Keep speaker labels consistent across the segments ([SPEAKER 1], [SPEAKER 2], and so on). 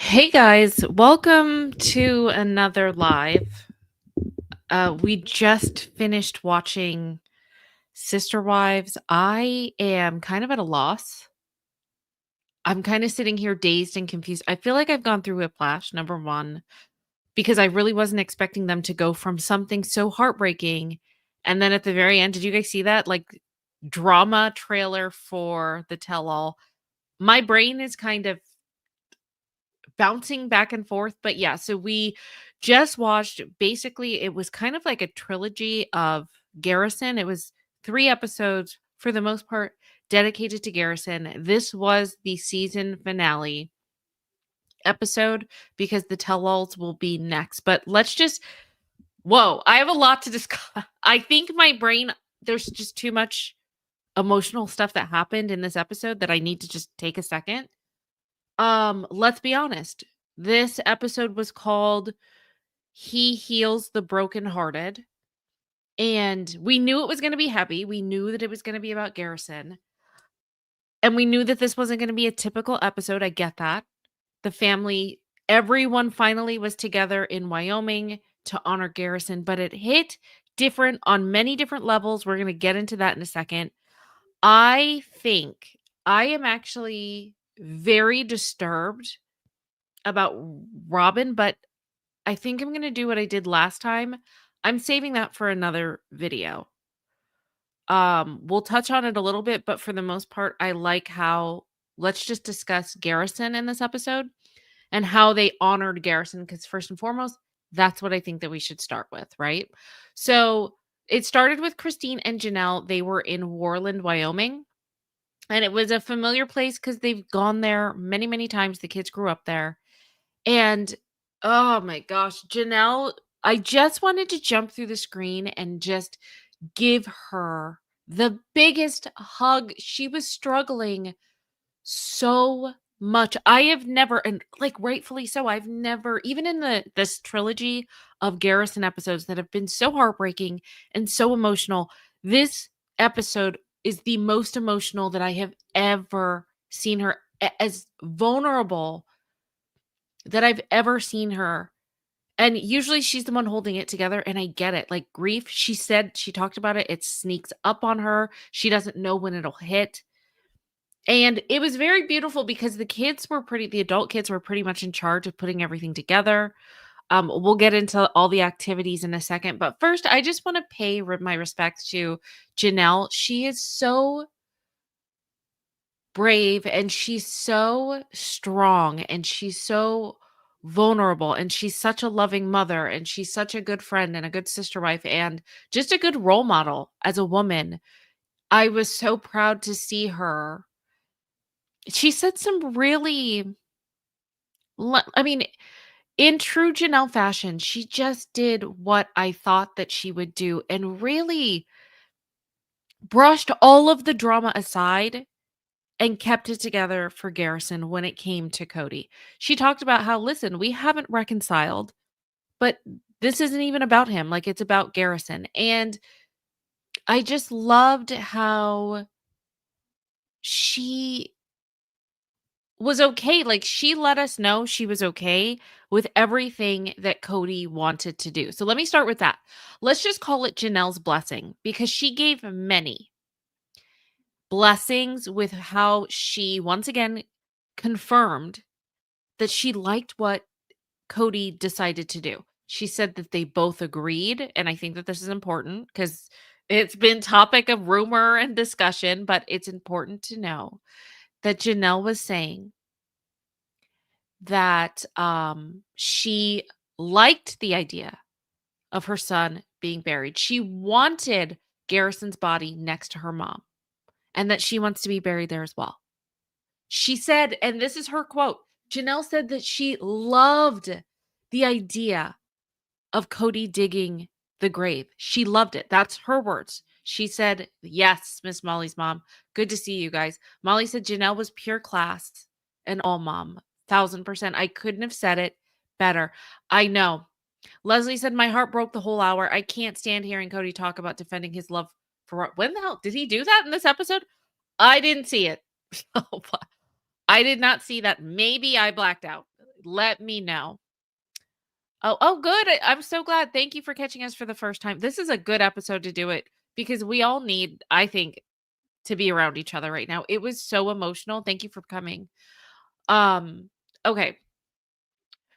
[SPEAKER 1] Hey guys, welcome to another live. We just finished watching Sisterwives. I am kind of at a loss. I'm kind of sitting here dazed and confused. I feel like I've gone through whiplash, number one, because I really wasn't expecting them to go from something so heartbreaking. And then at the very end, did you guys see that? Like drama trailer for the tell all. My brain is kind of bouncing back and forth. But yeah, so we just watched basically it was kind of like a trilogy of Garrison. It was 3 episodes for the most part dedicated to Garrison. This was the season finale episode because the tell-alls will be next. But let's just whoa, I have a lot to discuss. I think my brain there's just too much emotional stuff that happened in this episode that I need to just take a second. Let's be honest. This episode was called He Heals the Brokenhearted. And we knew it was going to be heavy. We knew that it was going to be about Garrison. And we knew that this wasn't going to be a typical episode. I get that. The family, everyone finally was together in Wyoming to honor Garrison, but it hit different on many different levels. We're going to get into that in a second. I think I am actually very disturbed about Robin, but I think I'm going to do what I did last time. I'm saving that for another video. We'll touch on it a little bit, but for the most part, I like how let's just discuss Garrison in this episode and how they honored Garrison because first and foremost, that's what I think that we should start with, right? So, it started with Christine and Janelle. They were in Warland, Wyoming, and it was a familiar place cuz they've gone there many, many times. The kids grew up there. And oh my gosh, Janelle, I just wanted to jump through the screen and just give her the biggest hug. She was struggling so much. I have never, and like rightfully so, I've never, even in this trilogy of Garrison episodes that have been so heartbreaking and so emotional, this episode is the most emotional that I have ever seen her as vulnerable that I've ever seen her. And usually she's the one holding it together. And I get it. Like grief, she said, she talked about it. It sneaks up on her. She doesn't know when it'll hit. And it was very beautiful because the adult kids were pretty much in charge of putting everything together. We'll get into all the activities in a second. But first, I just want to pay my respects to Janelle. She is so brave and she's so strong and she's so vulnerable and she's such a loving mother and she's such a good friend and a good sister wife and just a good role model as a woman. I was so proud to see her. She said some really I mean, in true Janelle fashion, she just did what I thought that she would do and really brushed all of the drama aside and kept it together for Garrison when it came to Kody. She talked about how, listen, we haven't reconciled, but this isn't even about him. Like, it's about Garrison. And I just loved how she was okay. Like, she let us know she was okay with everything that Kody wanted to do. So let me start with that. Let's just call it Janelle's blessing because she gave many blessings with how she once again confirmed that she liked what Kody decided to do. She said that they both agreed, and I think that this is important because it's been topic of rumor and discussion, but it's important to know that Janelle was saying that she liked the idea of her son being buried. She wanted Garrison's body next to her mom and that she wants to be buried there as well. She said, and this is her quote, Janelle said that she loved the idea of Kody digging the grave. She loved it. That's her words. She said, yes, Miss Molly's mom. Good to see you guys. Molly said Janelle was pure class and all mom. 1000%. I couldn't have said it better. I know. Leslie said, my heart broke the whole hour. I can't stand hearing Kody talk about defending his love for when the hell did he do that in this episode? I didn't see it. I did not see that. Maybe I blacked out. let me know. Oh, good. I'm so glad. Thank you for catching us for the first time. This is a good episode to do it because we all need, I think, to be around each other right now. It was so emotional. Thank you for coming. Um, okay.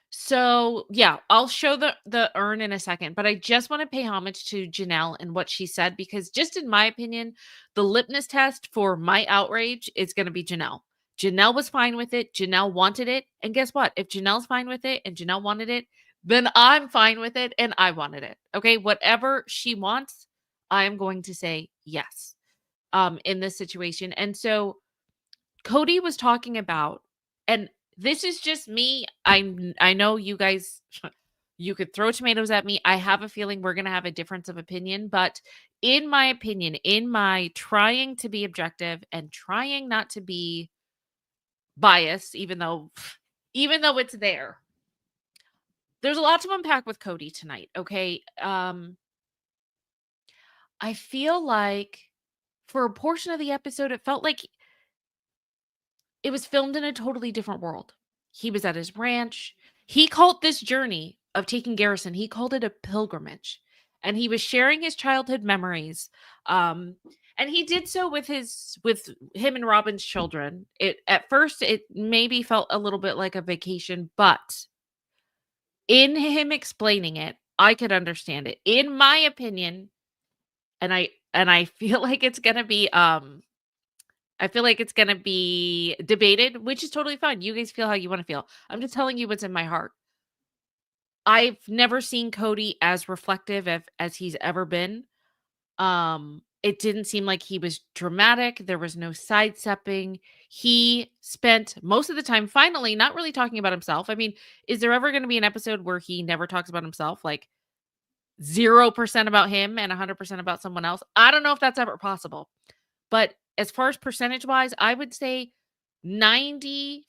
[SPEAKER 1] So yeah, I'll show the urn in a second, but I just want to pay homage to Janelle and what she said because just in my opinion, the litmus test for my outrage is going to be Janelle. Janelle was fine with it. Janelle wanted it. And guess what? If Janelle's fine with it and Janelle wanted it, then I'm fine with it and I wanted it. Okay? Whatever she wants, I am going to say yes in this situation. And so Kody was talking about, and this is just me. I know you guys, you could throw tomatoes at me. I have a feeling we're gonna have a difference of opinion, but in my opinion, in my trying to be objective and trying not to be biased, even though it's there's a lot to unpack with Kody tonight. Okay. I feel like for a portion of the episode, it felt like it was filmed in a totally different world. He was at his ranch. He called this journey of taking Garrison, he called it a pilgrimage. And he was sharing his childhood memories. And he did so with him and Robin's children. It at first it maybe felt a little bit like a vacation, but in him explaining it, I could understand it. In my opinion, and I feel like it's gonna be I feel like it's gonna be debated, which is totally fine. You guys feel how you wanna feel. I'm just telling you what's in my heart. I've never seen Kody as reflective as he's ever been. It didn't seem like he was dramatic. There was no sidestepping. He spent most of the time finally not really talking about himself. I mean, is there ever gonna be an episode where he never talks about himself? Like 0% about him and 100% about someone else? I don't know if that's ever possible. But as far as percentage wise, I would say 95%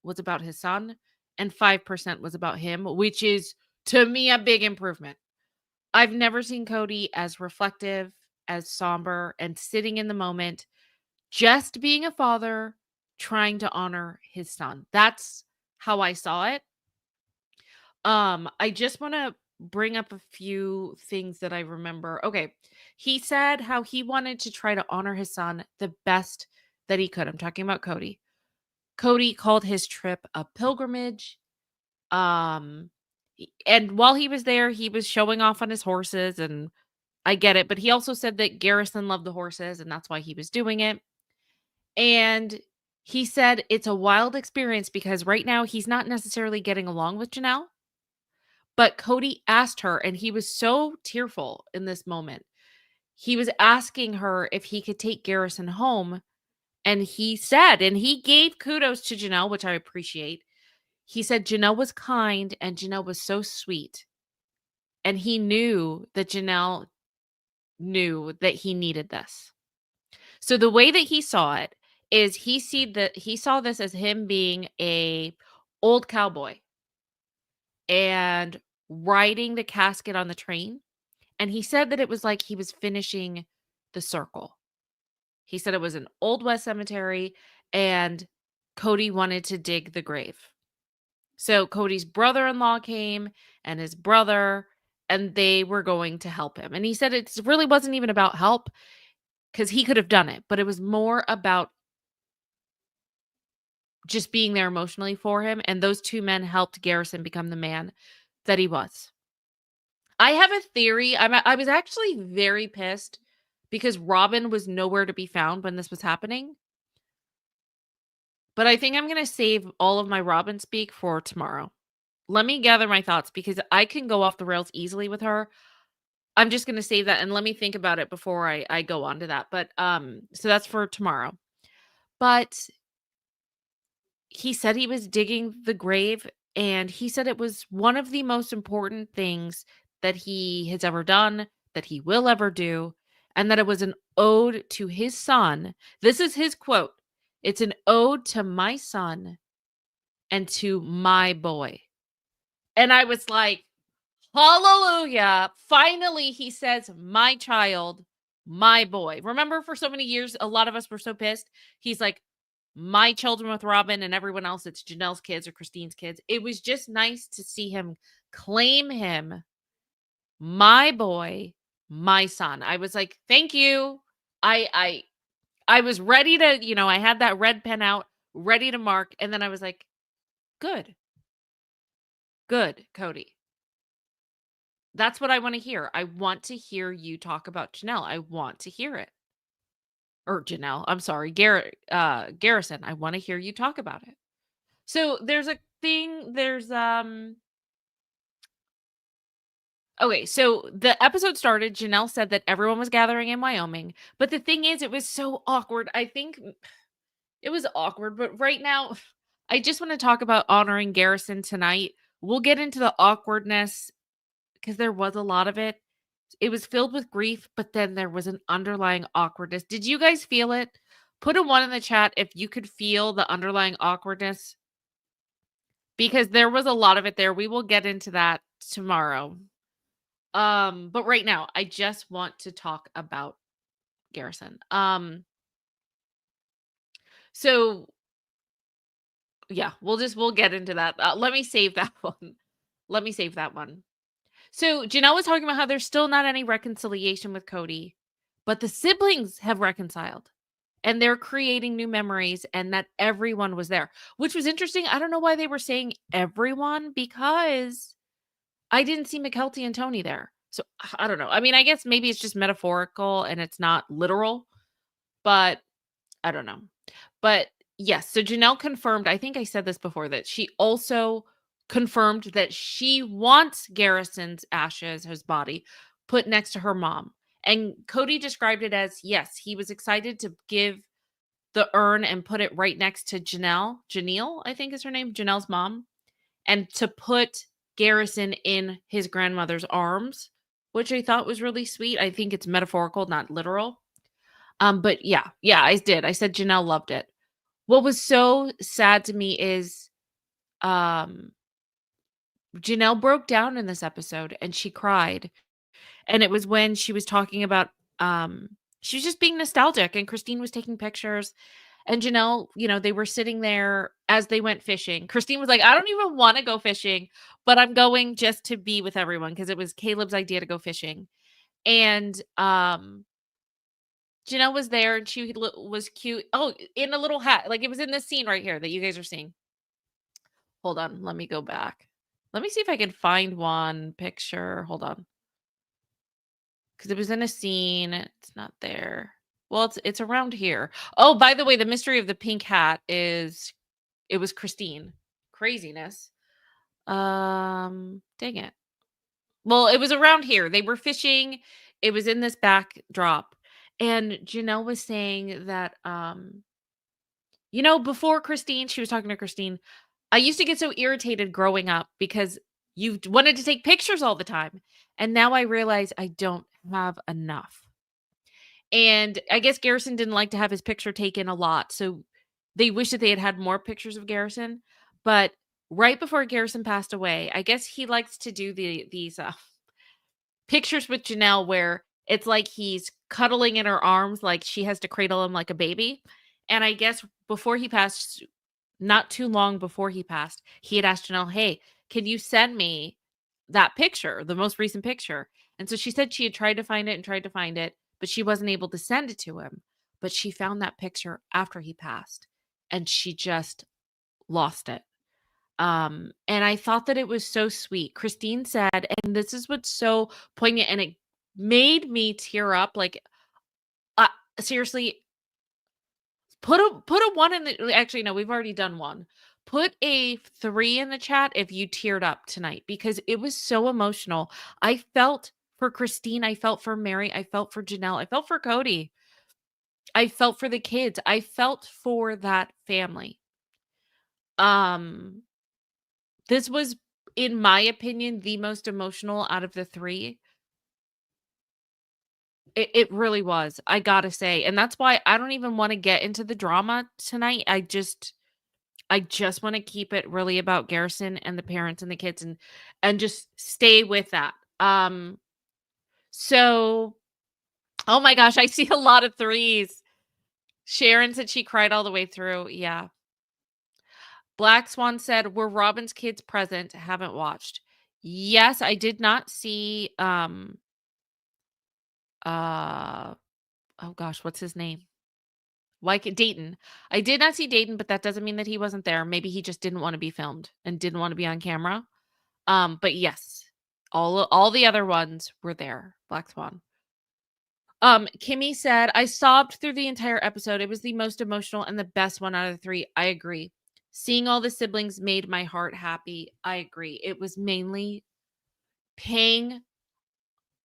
[SPEAKER 1] was about his son and 5% was about him, which is to me a big improvement. I've never seen Kody as reflective, as somber, and sitting in the moment, just being a father, trying to honor his son. That's how I saw it. I just want to bring up a few things that I remember. Okay. He said how he wanted to try to honor his son the best that he could. I'm talking about Kody. Kody called his trip a pilgrimage. And while he was there, he was showing off on his horses, and I get it, but he also said that Garrison loved the horses and that's why he was doing it. And he said it's a wild experience because right now he's not necessarily getting along with Janelle. But Kody asked her, and he was so tearful in this moment. He was asking her if he could take Garrison home. And he said, and he gave kudos to Janelle, which I appreciate. He said Janelle was kind and Janelle was so sweet. And he knew that Janelle knew that he needed this. So the way that he saw it is he saw this as him being a old cowboy and riding the casket on the train. And he said that it was like he was finishing the circle. He said it was an Old West cemetery and Kody wanted to dig the grave. So Cody's brother-in-law came and his brother, and they were going to help him. And he said it really wasn't even about help because he could have done it, but it was more about just being there emotionally for him. And those two men helped Garrison become the man that he was. I have a theory. I was actually very pissed because Robin was nowhere to be found when this was happening. But I think I'm going to save all of my Robin speak for tomorrow. Let me gather my thoughts because I can go off the rails easily with her. I'm just going to save that and let me think about it before I go on to that. But so that's for tomorrow. But he said he was digging the grave, and he said it was one of the most important things that he has ever done, that he will ever do, and that it was an ode to his son. This is his quote. It's an ode to my son and to my boy. And I was like, hallelujah. Finally, he says, my child, my boy. Remember, for so many years, a lot of us were so pissed. He's like, my children with Robin and everyone else, it's Janelle's kids or Christine's kids. It was just nice to see him claim him, my boy, my son. I was like, "Thank you." I I was ready to, I had that red pen out, ready to mark, and then I was like, "Good. Good, Kody. That's what I wanna hear. I want to hear you talk about Janelle. I want to hear it." Or Janelle, I'm sorry, Garrison. I wanna hear you talk about it. So, okay, so the episode started, Janelle said that everyone was gathering in Wyoming, but the thing is, it was so awkward. I think it was awkward, but right now, I just wanna talk about honoring Garrison tonight. We'll get into the awkwardness because there was a lot of it. It was filled with grief, but then there was an underlying awkwardness. Did you guys feel it? Put a 1 in the chat if you could feel the underlying awkwardness, because there was a lot of it there. We will get into that tomorrow. But right now, I just want to talk about Garrison. So yeah, we'll get into that. Let me save that one. Let me save that one. So Janelle was talking about how there's still not any reconciliation with Kody, but the siblings have reconciled and they're creating new memories and that everyone was there, which was interesting. I don't know why they were saying everyone because I didn't see McKelty and Tony there. So I don't know. I mean, I guess maybe it's just metaphorical and it's not literal, but I don't know. But yes, so Janelle confirmed, I think I said this before, that she also confirmed that she wants Garrison's ashes, his body, put next to her mom. And Kody described it as, yes, he was excited to give the urn and put it right next to Janelle, I think is her name, Janelle's mom, and to put Garrison in his grandmother's arms, which I thought was really sweet. I think it's metaphorical, not literal. But yeah, I did. I said Janelle loved it. What was so sad to me is um Janelle broke down in this episode and she cried. And it was when she was talking about she was just being nostalgic and Christine was taking pictures and Janelle, they were sitting there as they went fishing. Christine was like, "I don't even want to go fishing, but I'm going just to be with everyone because it was Caleb's idea to go fishing." And Janelle was there and she was cute. Oh, in a little hat. Like it was in this scene right here that you guys are seeing. Hold on, let me go back. Let me see if I can find one picture. Hold on. Because it was in a scene. It's not there. Well, it's around here. Oh, by the way, the mystery of the pink hat is it was Christine. Craziness. Dang it. Well, it was around here. They were fishing. It was in this backdrop. And Janelle was saying that before Christine, she was talking to Christine. I used to get so irritated growing up because you wanted to take pictures all the time. And now I realize I don't have enough. And I guess Garrison didn't like to have his picture taken a lot. So they wish that they had had more pictures of Garrison. But right before Garrison passed away, I guess he likes to do these pictures with Janelle where it's like he's cuddling in her arms, like she has to cradle him like a baby. And I guess before he passed, not too long before he passed, he had asked Janelle, "Hey, can you send me that picture, the most recent picture?" And so she said she had tried to find it and tried to find it, but she wasn't able to send it to him. But she found that picture after he passed and she just lost it. And I thought that it was so sweet. Christine said, and this is what's so poignant, and it made me tear up. Like, uh, seriously, put a 1 in the actually, no, we've already done 1. Put a 3 in the chat if you teared up tonight because it was so emotional. I felt for Christine, I felt for Mary, I felt for Janelle, I felt for Kody. I felt for the kids. I felt for that family. Um, this was, in my opinion, the most emotional out of the 3. It really was, I gotta say, and that's why I don't even wanna get into the drama tonight. I just wanna keep it really about Garrison and the parents and the kids and just stay with that. So oh my gosh, I see a lot of 3s. Sharon said she cried all the way through. Yeah. Black Swan said, "Were Robin's kids present? Haven't watched." Yes, I did not see, uh, oh gosh, what's his name? Like Dayton. I did not see Dayton, but that doesn't mean that he wasn't there. Maybe he just didn't wanna be filmed and didn't wanna be on camera. But yes, all the other ones were there. Black Swan. Kimmy said, "I sobbed through the entire episode. It was the most emotional and the best one out of the 3." I agree. Seeing all the siblings made my heart happy. I agree. It was mainly paying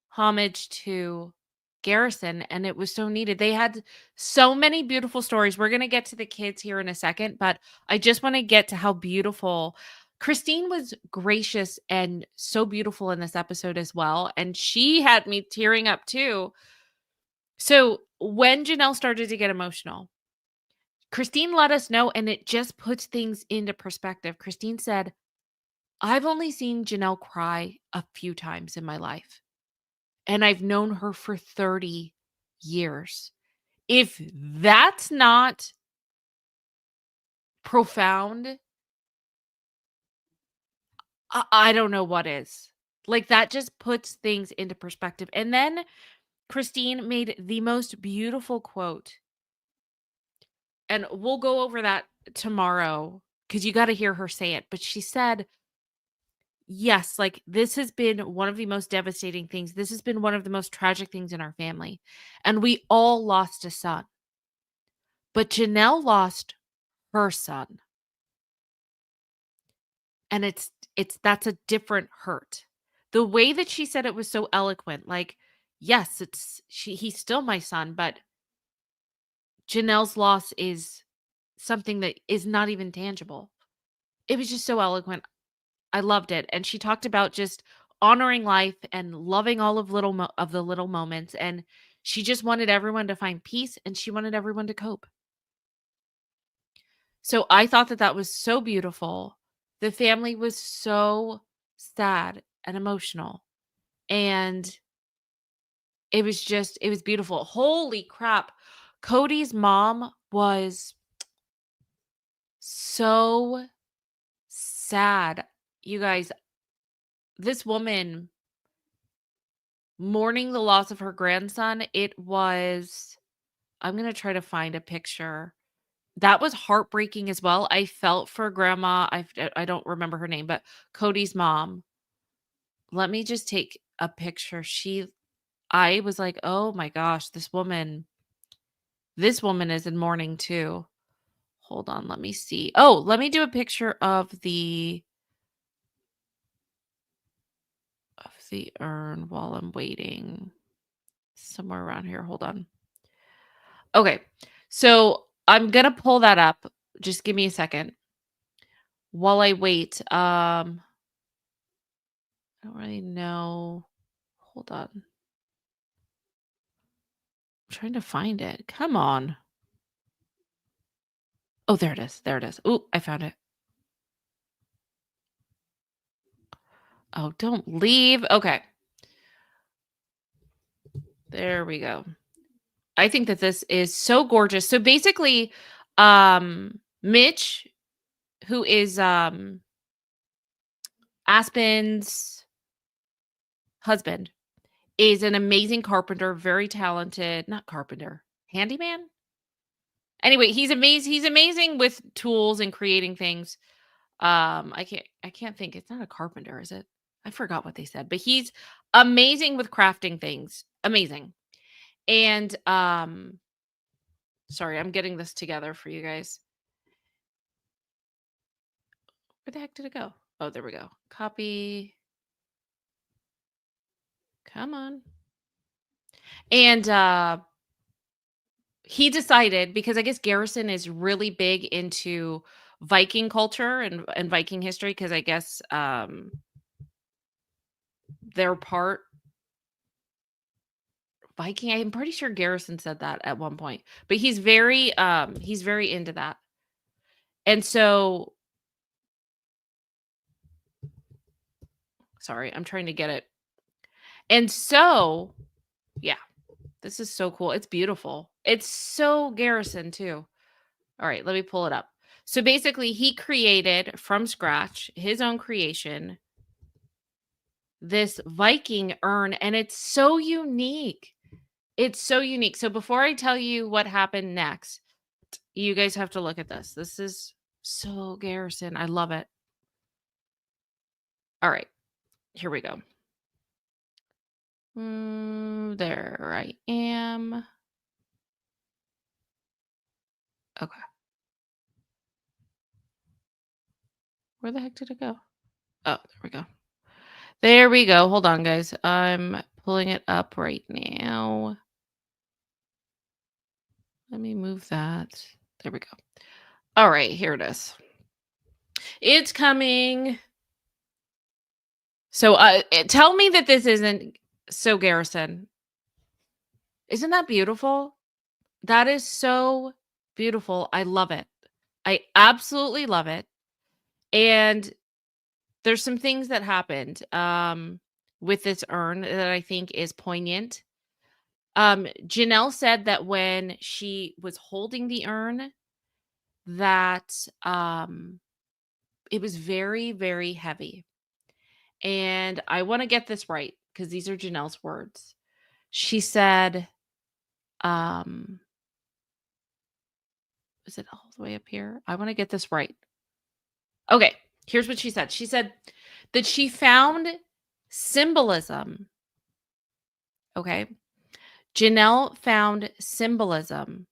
[SPEAKER 1] homage to Garrison, and it was so needed. They had so many beautiful stories. We're gonna get to the kids here in a second, but I just wanna get to how beautiful Christine was gracious and so beautiful in this episode as well, and she had me tearing up too. So, when Janelle started to get emotional, Christine let us know, and it just puts things into perspective. Christine said, "I've only seen Janelle cry a few times in my life, and I've known her for 30 years." If that's not profound, I don't know what is. Like, that just puts things into perspective. And then Christine made the most beautiful quote, and we'll go over that tomorrow because you got to hear her say it. But she said, "Yes, like this has been one of the most devastating things. This has been one of the most tragic things in our family. And we all lost a son. But Janelle lost her son. And it's that's a different hurt." The way that she said it was so eloquent. Like, yes, he's still my son, but Janelle's loss is something that is not even tangible. It was just so eloquent. I loved it. And she talked about just honoring life and loving all of the little moments, and she just wanted everyone to find peace, and she wanted everyone to cope. So I thought that that was so beautiful. The family was so sad and emotional, and it was beautiful. Holy crap. Kody's mom was so sad. You guys, this woman mourning the loss of her grandson, it was I'm going to try to find a picture. That was heartbreaking as well. I felt for grandma. I don't remember her name, but Kody's mom. Let me just take a picture. I was like, "Oh my gosh, this woman is in mourning too." Hold on, let me see. Oh, let me do a picture of the urn while I'm waiting. Somewhere around here. Hold on. Okay. So, I'm going to pull that up. Just give me a second while I wait. I don't really know. Hold on. I'm trying to find it. Come on. Oh, there it is. There it is. Oh, I found it. Oh, don't leave. Okay. There we go. I think that this is so gorgeous. So basically, Mitch, who is Aspen's husband, is an amazing carpenter, very talented, not carpenter, handyman. Anyway, he's amazing with tools and creating things. I can't think. It's not a carpenter, is it? I forgot what they said, but he's amazing with crafting things. Amazing. And sorry, I'm getting this together for you guys. Where the heck did it go? Oh, there we go. Copy. Come on. And he decided, because I guess Garrison is really big into Viking culture and Viking history, because I guess they're part Viking. I'm pretty sure Garrison said that at one point. But he's very into that. And so sorry, I'm trying to get it. And so, yeah, This is so cool. It's beautiful. It's so Garrison too. All right, let me pull it up. So basically, he created from scratch his own creation, this Viking urn, and it's so unique. It's so unique. So before I tell you what happened next, you guys have to look at this. This is so Garrison. I love it. All right, here we go. There I am. Okay. Where the heck did it go? Oh, there we go. There we go. Hold on, guys. I'm pulling it up right now. Let me move that. There we go. All right, here it is. It's coming. So tell me that this isn't so Garrison. Isn't that beautiful? That is so beautiful. I love it. I absolutely love it. And there's some things that happened with this urn that I think is poignant. Janelle said that when she was holding the urn, that it was very, very heavy. And I want to get this right because these are Janelle's words. She said, is it all the way up here? I want to get this right. Okay, here's what she said. She said that she found symbolism. Okay. Janelle found symbolism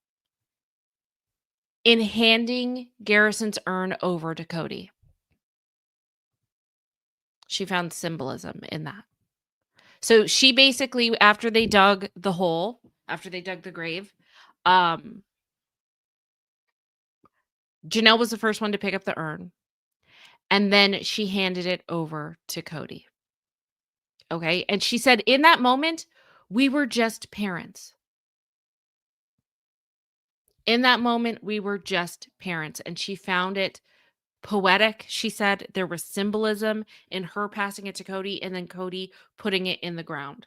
[SPEAKER 1] in handing Garrison's urn over to Kody. She found symbolism in that. So she basically, after they dug the hole, after they dug the grave, Janelle was the first one to pick up the urn. And then she handed it over to Kody. Okay. And she said, in that moment, we were just parents. In that moment, we were just parents. And she found it poetic. She said there was symbolism in her passing it to Kody and then Kody putting it in the ground.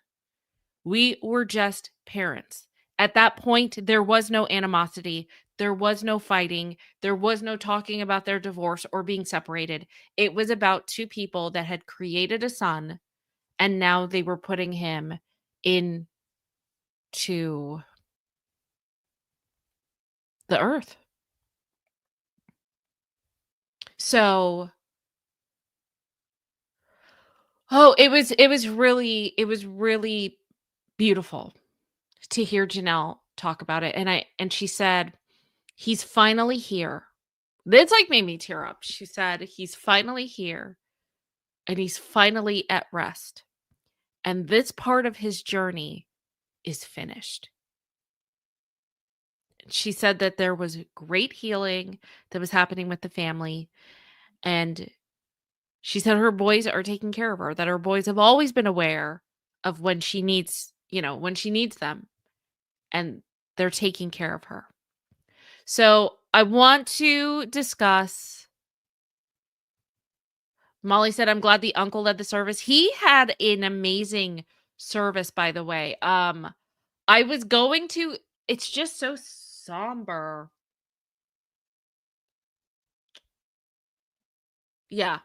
[SPEAKER 1] We were just parents. At that point, there was no animosity. There was no fighting. There was no talking about their divorce or being separated. It was about two people that had created a son, and now they were putting him into the earth. So, it was really beautiful to hear Janelle talk about it. And she said, he's finally here. It's like made me tear up. She said, he's finally here and he's finally at rest. And this part of his journey is finished. She said that there was great healing that was happening with the family. And she said her boys are taking care of her, that her boys have always been aware of when she needs, when she needs them. And they're taking care of her. So I want to discuss. Molly said, I'm glad the uncle led the service. He had an amazing service, by the way. I was going to, it's just so somber. Yeah.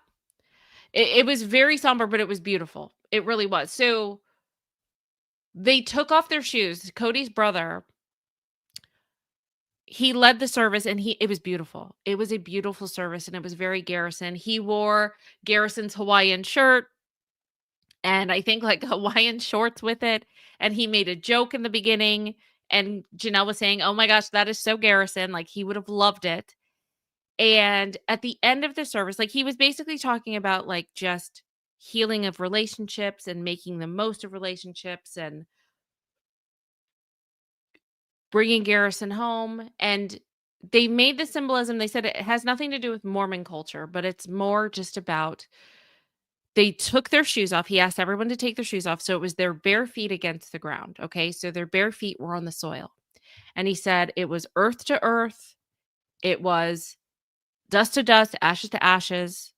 [SPEAKER 1] It was very somber, but it was beautiful. It really was. So they took off their shoes. Kody's brother, he led the service and it was beautiful. It was a beautiful service and it was very Garrison. He wore Garrison's Hawaiian shirt and I think like Hawaiian shorts with it. And he made a joke in the beginning. And Janelle was saying, oh my gosh, that is so Garrison. Like he would have loved it. And at the end of the service, like he was basically talking about like just healing of relationships and making the most of relationships and bringing Garrison home. And they made the symbolism. They said it has nothing to do with Mormon culture, but it's more just about they took their shoes off. He asked everyone to take their shoes off. So it was their bare feet against the ground. Okay. So their bare feet were on the soil. And he said it was earth to earth. It was dust to dust, ashes to ashes.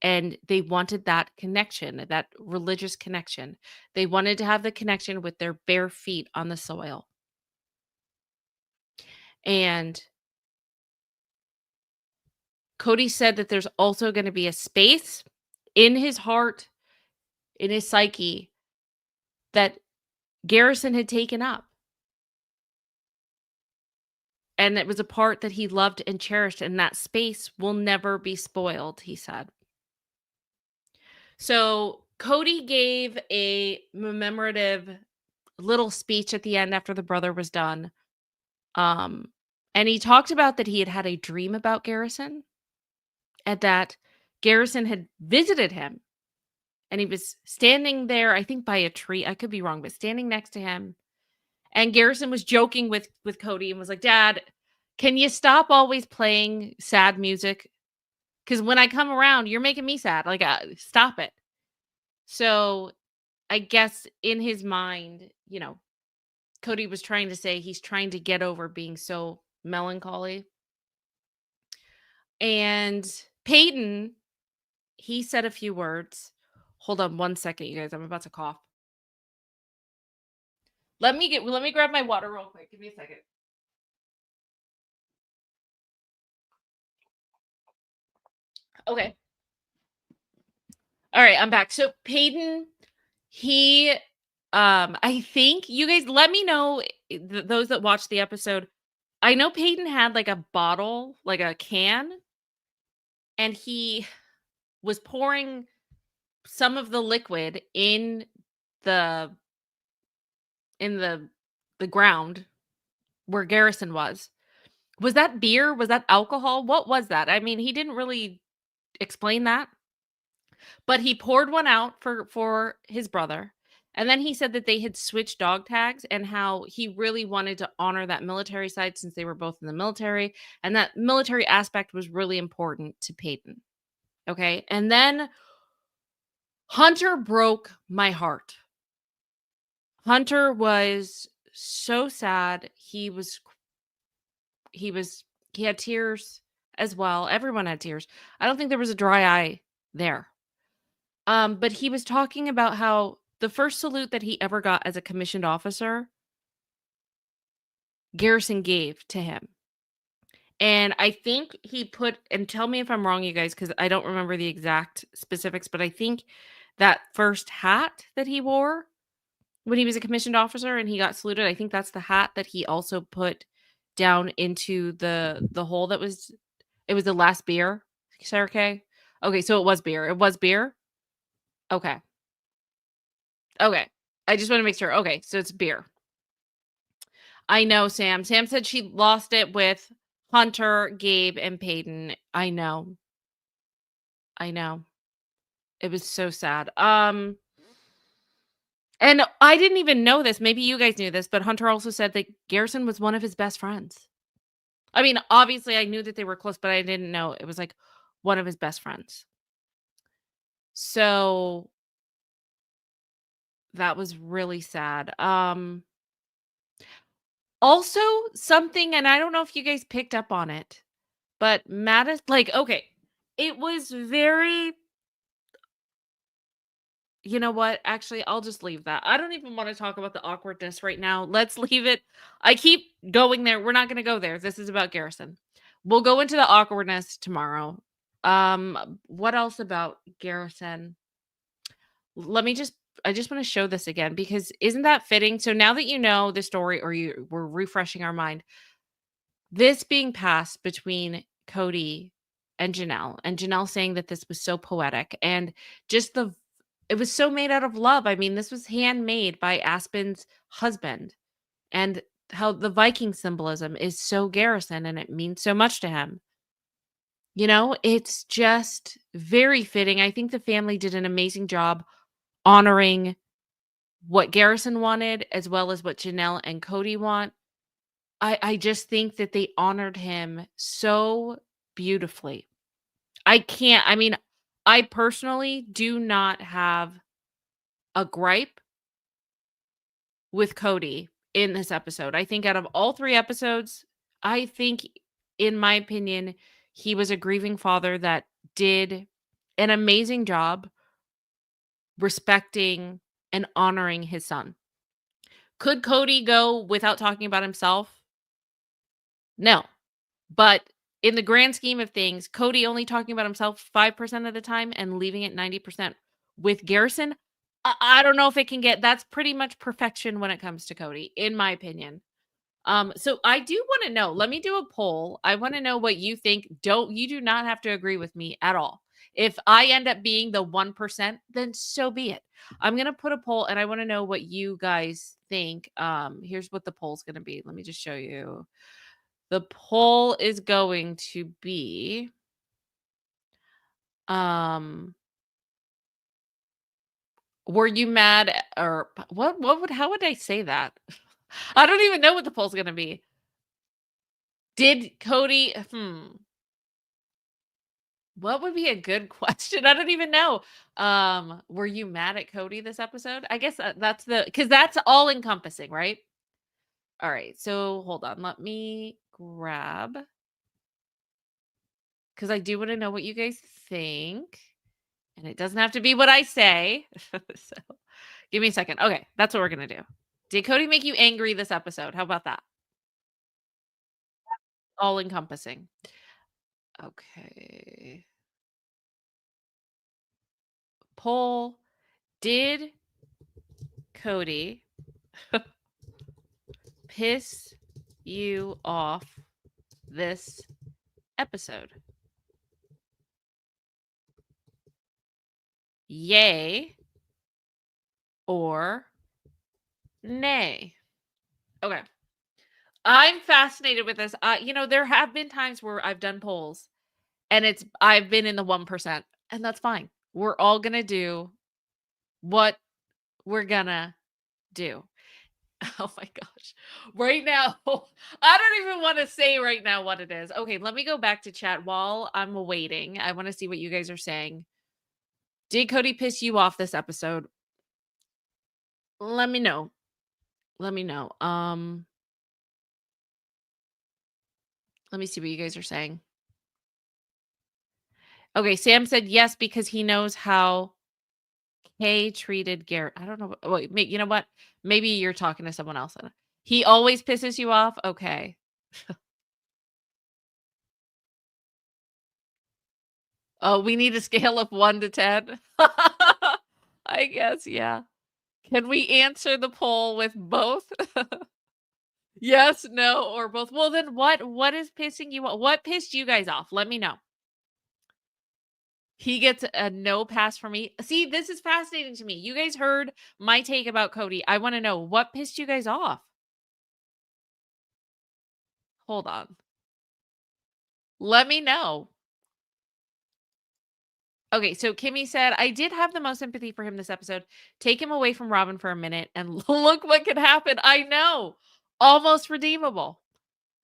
[SPEAKER 1] and they wanted that connection, that religious connection. They wanted to have the connection with their bare feet on the soil. And Kody said that there's also going to be a space in his heart, in his psyche, that Garrison had taken up. And it was a part that he loved and cherished, and that space will never be spoiled, he said. So Kody gave a commemorative little speech at the end after the brother was done. Um, and he talked about that he had had a dream about Garrison and that Garrison had visited him, and he was standing there, I think by a tree. I could be wrong, but standing next to him. And Garrison was joking with Kody and was like, "Dad, can you stop always playing sad music? Because when I come around, you're making me sad. Like, stop it." So I guess in his mind, Kody was trying to say he's trying to get over being so melancholy. And Paedon, he said a few words. Hold on one second, you guys. I'm about to cough. Let me grab my water real quick. Give me a second. Okay. All right, I'm back. So Paedon, he I think you guys let me know, those that watched the episode. I know Paedon had like a bottle, like a can, and he was pouring some of the liquid the in the ground where Garrison was. Was that beer? Was that alcohol? What was that? I mean, he didn't really explain that, but he poured one out for his brother. And then he said that they had switched dog tags and how he really wanted to honor that military side since they were both in the military, and that military aspect was really important to Paedon. Okay? And then Hunter broke my heart. Hunter was so sad. He had tears as well. Everyone had tears. I don't think there was a dry eye there. But he was talking about how the first salute that he ever got as a commissioned officer, Garrison gave to him. And I think he put, and tell me if I'm wrong, you guys, because I don't remember the exact specifics, but I think that first hat that he wore when he was a commissioned officer and he got saluted, I think that's the hat that he also put down into the hole that was, it was the last beer. Sarah Kay? Okay, so it was beer. It was beer? Okay. Okay. I just want to make sure. Okay, so it's beer. I know, Sam. Sam said she lost it with Hunter, Gabe, and Paedon. I know. I know. It was so sad. And I didn't even know this. Maybe you guys knew this, but Hunter also said that Garrison was one of his best friends. I mean, obviously I knew that they were close, but I didn't know it was like one of his best friends. So that was really sad. Also something, and I don't know if you guys picked up on it, but Mattis, like, okay, it was very, you know what? Actually, I'll just leave that. I don't even want to talk about the awkwardness right now. Let's leave it. I keep going there. We're not going to go there. This is about Garrison. We'll go into the awkwardness tomorrow. What else about Garrison? I just want to show this again because isn't that fitting? So now that you know the story, or we're refreshing our mind, this being passed between Kody and Janelle saying that this was so poetic, and just it was so made out of love. I mean, this was handmade by Aspen's husband, and how the Viking symbolism is so Garrison and it means so much to him. It's just very fitting. I think the family did an amazing job honoring what Garrison wanted as well as what Janelle and Kody want. I just think that they honored him so beautifully. I mean, I personally do not have a gripe with Kody in this episode. I think out of all 3 episodes, I think, in my opinion, he was a grieving father that did an amazing job respecting and honoring his son. Could Kody go without talking about himself? No. But in the grand scheme of things, Kody only talking about himself 5% of the time and leaving it 90% with Garrison, I don't know if it can get that's pretty much perfection when it comes to Kody, in my opinion. So I do want to know, let me do a poll. I want to know what you think. You do not have to agree with me at all. If I end up being the 1%, then so be it. I'm going to put a poll and I want to know what you guys think. Here's what the poll's going to be. Let me just show you. The poll is going to be were you mad or how would I say that? I don't even know what the poll's going to be. Did Kody what would be a good question? I don't even know. Were you mad at Kody this episode? I guess that's cuz that's all encompassing, right? All right. So hold on. Let me grab cuz I do want to know what you guys think. And it doesn't have to be what I say. So give me a second. Okay, that's what we're going to do. Did Kody make you angry this episode? How about that? All encompassing. Okay. Poll. Did Kody piss you off this episode? Yay or nay? Okay. I'm fascinated with this. There have been times where I've done polls and I've been in the 1%, and that's fine. We're all going to do what we're going to do. Oh my gosh. Right now, I don't even want to say right now what it is. Okay, let me go back to chat while I'm waiting. I want to see what you guys are saying. Did Kody piss you off this episode? Let me know. Let me know. Let me see what you guys are saying. Okay, Sam said yes because he knows how Kay treated Garrett. I don't know. Wait, you know what? Maybe you're talking to someone else. He always pisses you off? Okay. Oh, we need a scale of 1 to 10. I guess, yeah. Can we answer the poll with both? Yes, no, or both? Well, then what is pissing you off? What pissed you guys off? Let me know. He gets a no pass for me. See, this is fascinating to me. You guys heard my take about Kody. I want to know what pissed you guys off. Hold on. Let me know. Okay, so Kimmy said, I did have the most sympathy for him this episode. Take him away from Robin for a minute and look what could happen. I know. Almost redeemable.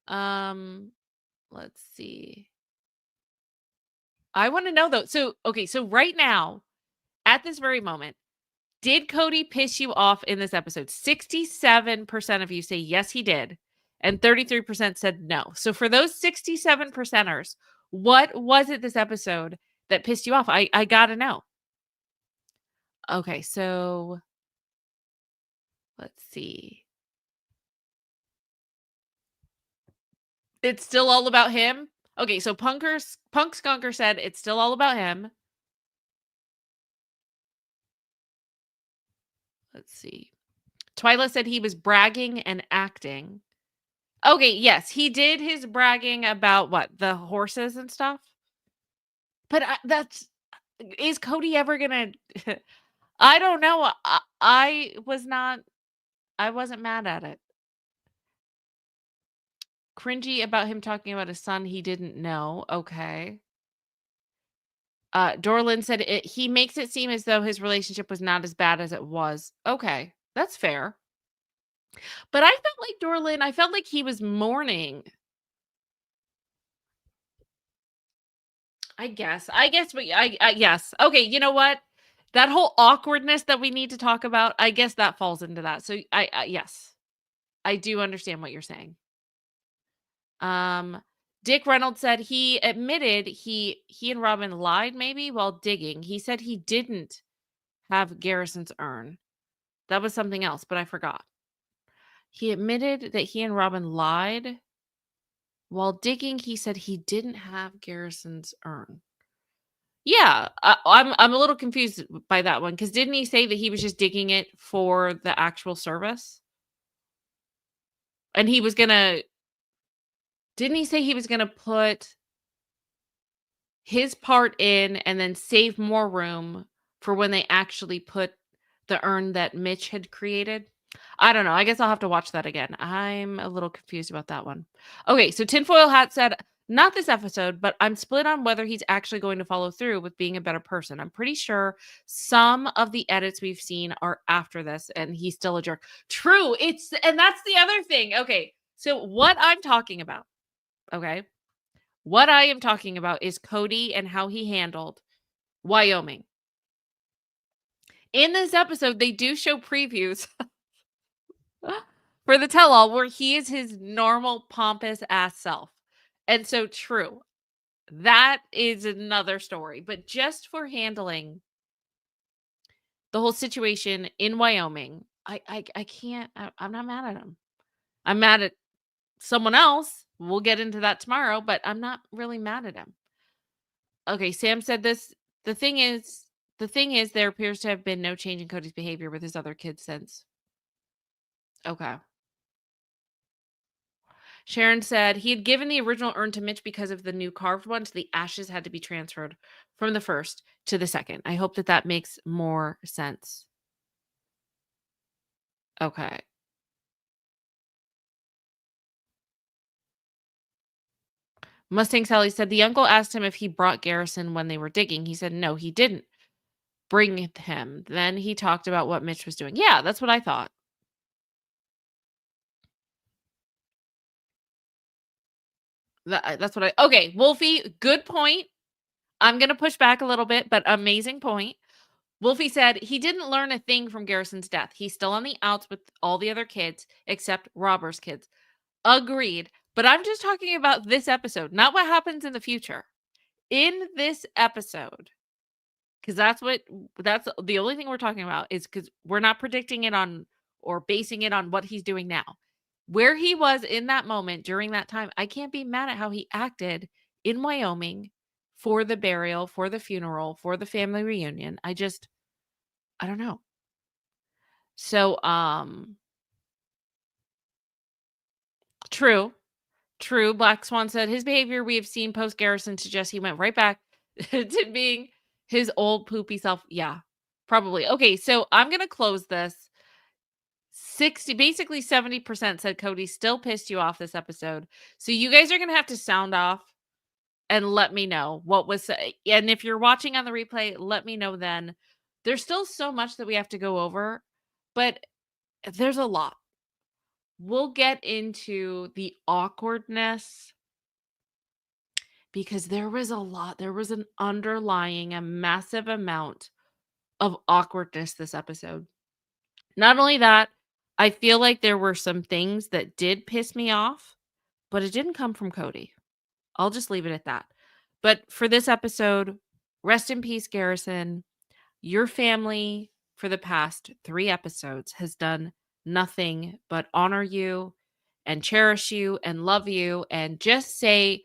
[SPEAKER 1] Let's see. I want to know though. So, okay, so right now, at this very moment, did Kody piss you off in this episode? 67% of you say yes, he did. And 33% said no. So for those 67 percenters, what was it this episode that pissed you off? I gotta know. Okay, so let's see. It's still all about him. Okay, so Punk Skunker said it's still all about him. Let's see. Twyla said he was bragging and acting. Okay, yes, he did his bragging about what? The horses and stuff? But is Kody ever gonna I don't know. I wasn't mad at it. Cringy about him talking about a son he didn't know. Okay. Dorlin said he makes it seem as though his relationship was not as bad as it was. Okay. That's fair. But I felt like Dorlin, I felt like he was mourning. I guess, but yes. Okay, you know what? That whole awkwardness that we need to talk about, I guess that falls into that. So yes. I do understand what you're saying. Dick Reynolds said he admitted he and Robin lied maybe while digging. He said he didn't have Garrison's urn. That was something else, but I forgot. He admitted that he and Robin lied while digging. He said he didn't have Garrison's urn. Yeah, I'm a little confused by that one because didn't he say that he was just digging it for the actual service? And he was gonna didn't he say he was gonna put his part in and then save more room for when they actually put the urn that Mitch had created? I don't know. I guess I'll have to watch that again. I'm a little confused about that one. Okay, so Tinfoil Hat said, not this episode, but I'm split on whether he's actually going to follow through with being a better person. I'm pretty sure some of the edits we've seen are after this, and he's still a jerk. True. And that's the other thing. Okay, so what I'm talking about, okay, what I am talking about is Kody and how he handled Wyoming. In this episode, they do show previews for the tell-all where he is his normal pompous ass self. And so true. That is another story. But just for handling the whole situation in Wyoming, I can't I'm not mad at him. I'm mad at someone else. We'll get into that tomorrow, but I'm not really mad at him. Okay, Sam said this. The thing is, there appears to have been no change in Cody's behavior with his other kids since. Okay. Sharon said he had given the original urn to Mitch because of the new carved one, so the ashes had to be transferred from the first to the second. I hope that that makes more sense. Okay. Mustang Sally said the uncle asked him if he brought Garrison when they were digging. He said no, he didn't bring him. Then he talked about what Mitch was doing. Yeah, that's what I thought. That's what I. Okay, Wolfie, good point. I'm going to push back a little bit, but amazing point. Wolfie said he didn't learn a thing from Garrison's death. He's still on the outs with all the other kids except Robert's kids. Agreed. But I'm just talking about this episode, not what happens in the future. In this episode, because that's the only thing we're talking about is because we're not predicting it on or basing it on what he's doing now. Where he was in that moment during that time, I can't be mad at how he acted in Wyoming for the burial, for the funeral, for the family reunion. I don't know. So, true. True. Black Swan said his behavior we have seen post Garrison suggests he went right back to being his old poopy self. Yeah, probably. Okay, so I'm gonna close this. 70% said Kody still pissed you off this episode. So you guys are gonna have to sound off and let me know what was and if you're watching on the replay, let me know then. There's still so much that we have to go over, but there's a lot. We'll get into the awkwardness because there was a lot. There was an underlying, a massive amount of awkwardness this episode. Not only that, I feel like there were some things that did piss me off, but it didn't come from Kody. I'll just leave it at that. But for this episode, rest in peace, Garrison. Your family for the past 3 episodes has done nothing but honor you and cherish you and love you and just say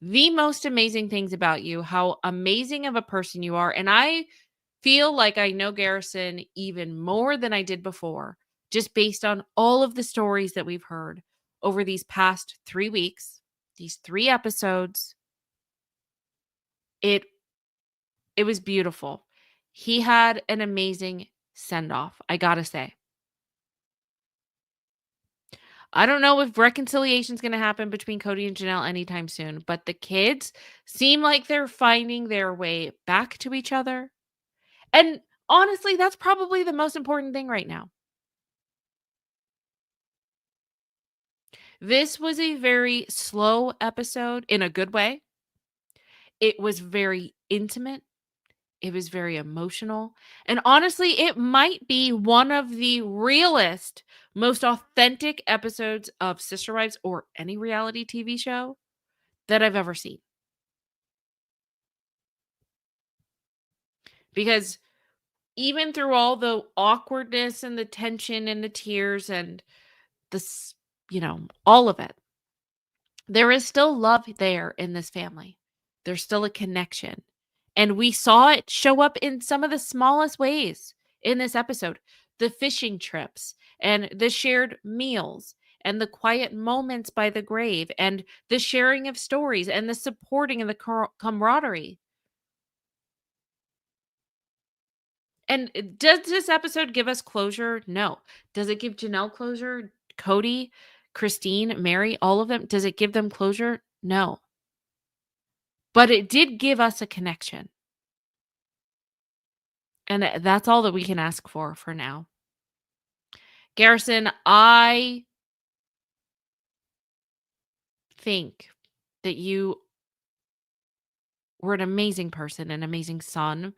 [SPEAKER 1] the most amazing things about you, how amazing of a person you are. And I feel like I know Garrison even more than I did before, just based on all of the stories that we've heard over these past 3 weeks, these 3 episodes. It was beautiful. He had an amazing send-off, I gotta say. I don't know if reconciliation is gonna happen between Kody and Janelle anytime soon, but the kids seem like they're finding their way back to each other. And honestly, that's probably the most important thing right now. This was a very slow episode in a good way. It was very intimate. It was very emotional. And honestly, it might be one of the realest, most authentic episodes of Sister Wives or any reality TV show that I've ever seen. Because even through all the awkwardness and the tension and the tears and this, all of it, there is still love there in this family. There's still a connection. And we saw it show up in some of the smallest ways in this episode. The fishing trips and the shared meals and the quiet moments by the grave and the sharing of stories and the supporting and the camaraderie. And does this episode give us closure? No. Does it give Janelle closure? Kody, Christine, Mary, all of them? Does it give them closure? No. But it did give us a connection. And that's all that we can ask for now. Garrison, I think that you were an amazing person, an amazing son,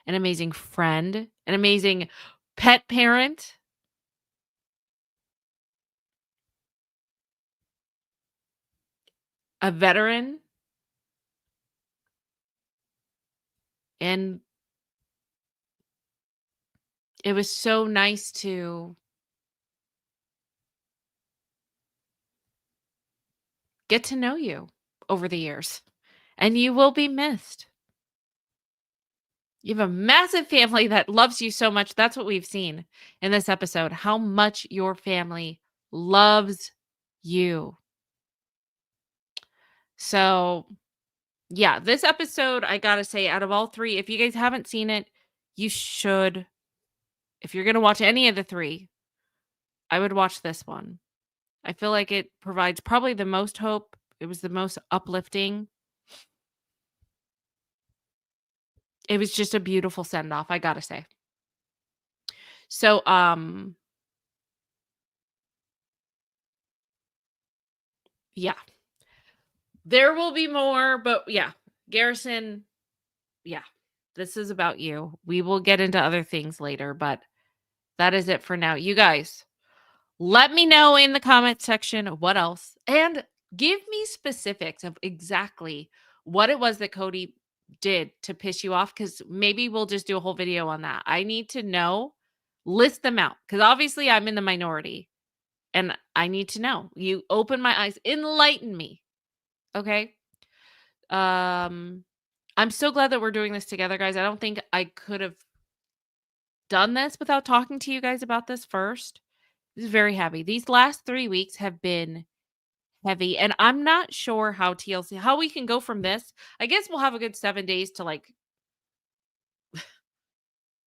[SPEAKER 1] an amazing friend, an amazing pet parent, a veteran, and it was so nice to get to know you over the years, and you will be missed. You have a massive family that loves you so much. That's what we've seen in this episode, how much your family loves you. So, yeah, this episode, I gotta say, out of all three, if you guys haven't seen it, you should. If you're gonna watch any of the three, I would watch this one. I feel like it provides probably the most hope. It was the most uplifting. It was just a beautiful send off, I gotta say. So, yeah, there will be more, but yeah, Garrison, yeah, this is about you. We will get into other things later, but that is it for now. You guys, let me know in the comment section what else, and give me specifics of exactly what it was that Kody did to piss you off, because maybe we'll just do a whole video on that. I need to know, list them out, because obviously I'm in the minority and I need to know. You open my eyes, enlighten me. Okay. I'm so glad that we're doing this together, guys. I don't think I could have done this without talking to you guys about this first. This is very heavy. These last 3 weeks have been heavy, and I'm not sure how TLC, how we can go from this. I guess we'll have a good 7 days to like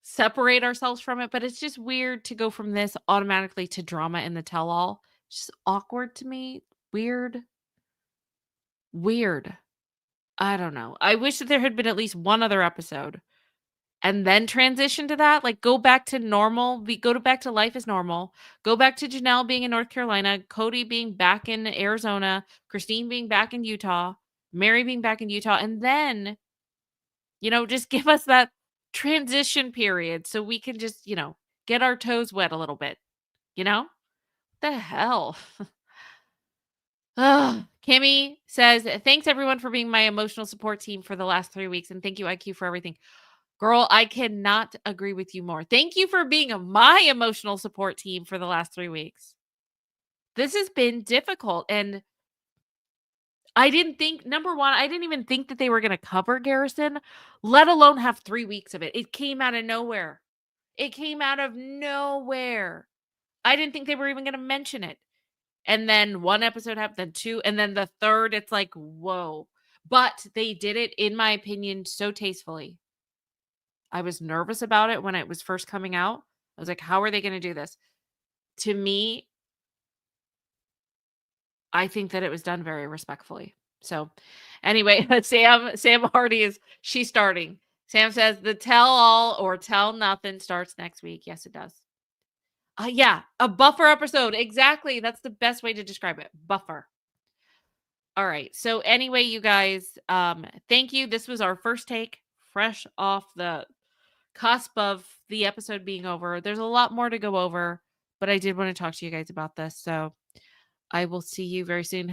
[SPEAKER 1] separate ourselves from it, but it's just weird to go from this automatically to drama in the tell all. It's just awkward to me. Weird. Weird. I don't know. I wish that there had been at least one other episode and then transition to that. Like, go back to normal. Go back to life as normal. Go back to Janelle being in North Carolina, Kody being back in Arizona, Christine being back in Utah, Mary being back in Utah, and then, just give us that transition period so we can just, get our toes wet a little bit. You know? The hell? Ugh. Kimmy says, thanks everyone for being my emotional support team for the last 3 weeks. And thank you, IQ, for everything. Girl, I cannot agree with you more. Thank you for being my emotional support team for the last 3 weeks. This has been difficult. And I didn't think, number one, I didn't even think that they were going to cover Garrison, let alone have 3 weeks of it. It came out of nowhere. It came out of nowhere. I didn't think they were even going to mention it. And then one episode happened, then two, and then the third, it's like, whoa. But they did it, in my opinion, so tastefully. I was nervous about it when it was first coming out. I was like, how are they going to do this? To me, I think that it was done very respectfully. So anyway, Sam Hardy she's starting. Sam says the tell all or tell nothing starts next week. Yes, it does. Yeah, a buffer episode. Exactly. That's the best way to describe it. Buffer. All right. So anyway, you guys, thank you. This was our first take, fresh off the cusp of the episode being over. There's a lot more to go over, but I did want to talk to you guys about this. So I will see you very soon.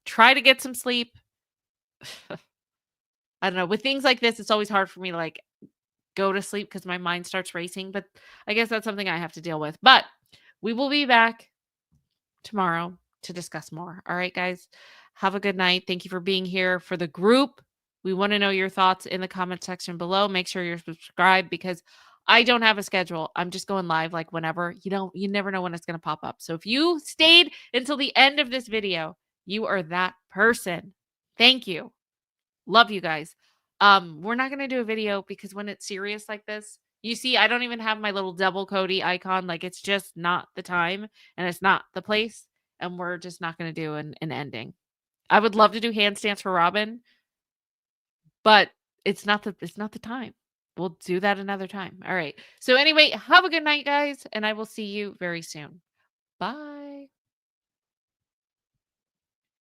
[SPEAKER 1] Try to get some sleep. I don't know. With things like this, it's always hard for me to like go to sleep because my mind starts racing. But I guess that's something I have to deal with. But we will be back tomorrow to discuss more. All right, guys. Have a good night. Thank you for being here for the group. We want to know your thoughts in the comment section below. Make sure you're subscribed because I don't have a schedule. I'm just going live like whenever. You never know when it's going to pop up. So if you stayed until the end of this video, you are that person. Thank you. Love you guys. We're not gonna do a video because when it's serious like this, you see, I don't even have my little double Kody icon. Like it's just not the time and it's not the place, and we're just not gonna do an ending. I would love to do handstands for Robin, but it's not the time. We'll do that another time. All right. So anyway, have a good night, guys, and I will see you very soon. Bye.